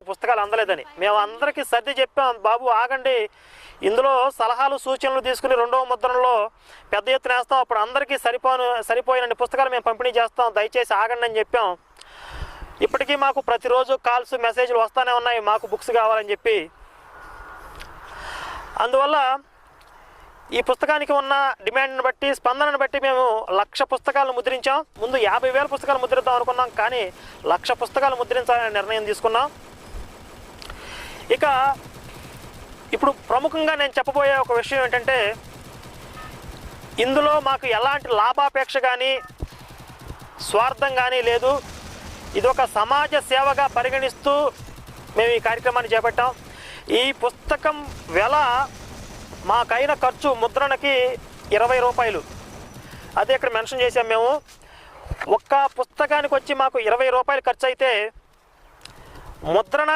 పుస్తకాలు అందలేదని మేము అందరికీ సర్ది చెప్పాం. బాబు ఆగండి, ఇందులో సలహాలు సూచనలు తీసుకుని 2వ ముద్రణలో పెద్ద ఎత్తున వేస్తాం, అప్పుడు అందరికీ సరిపోయినన్ని పుస్తకాలు మేము పంపిణీ చేస్తాం, దయచేసి ఆగండి అని చెప్పాం. ఇప్పటికీ మాకు ప్రతిరోజు కాల్స్ మెసేజ్లు వస్తూనే ఉన్నాయి, మాకు బుక్స్ కావాలని చెప్పి. అందువల్ల ఈ పుస్తకానికి ఉన్న డిమాండ్ని బట్టి, స్పందనను బట్టి మేము 1,00,000 పుస్తకాలను ముద్రించాం. ముందు 50,000 పుస్తకాలు ముద్రిద్దాం అనుకున్నాం, కానీ 1,00,000 పుస్తకాలు ముద్రించాలనే నిర్ణయం తీసుకున్నాం. ఇక ఇప్పుడు ప్రముఖంగా నేను చెప్పబోయే ఒక విషయం ఏంటంటే, ఇందులో మాకు ఎలాంటి లాభాపేక్ష కానీ స్వార్థం కానీ లేదు. ఇది ఒక సమాజ సేవగా పరిగణిస్తూ మేము ఈ కార్యక్రమాన్ని చేపట్టాం. ఈ పుస్తకం వెల మాకైన ఖర్చు ముద్రణకి 20 రూపాయలు, అదే ఇక్కడ మెన్షన్ చేసాం మేము. ఒక్క పుస్తకానికి వచ్చి మాకు 20 రూపాయలు ఖర్చు అయితే ముద్రణ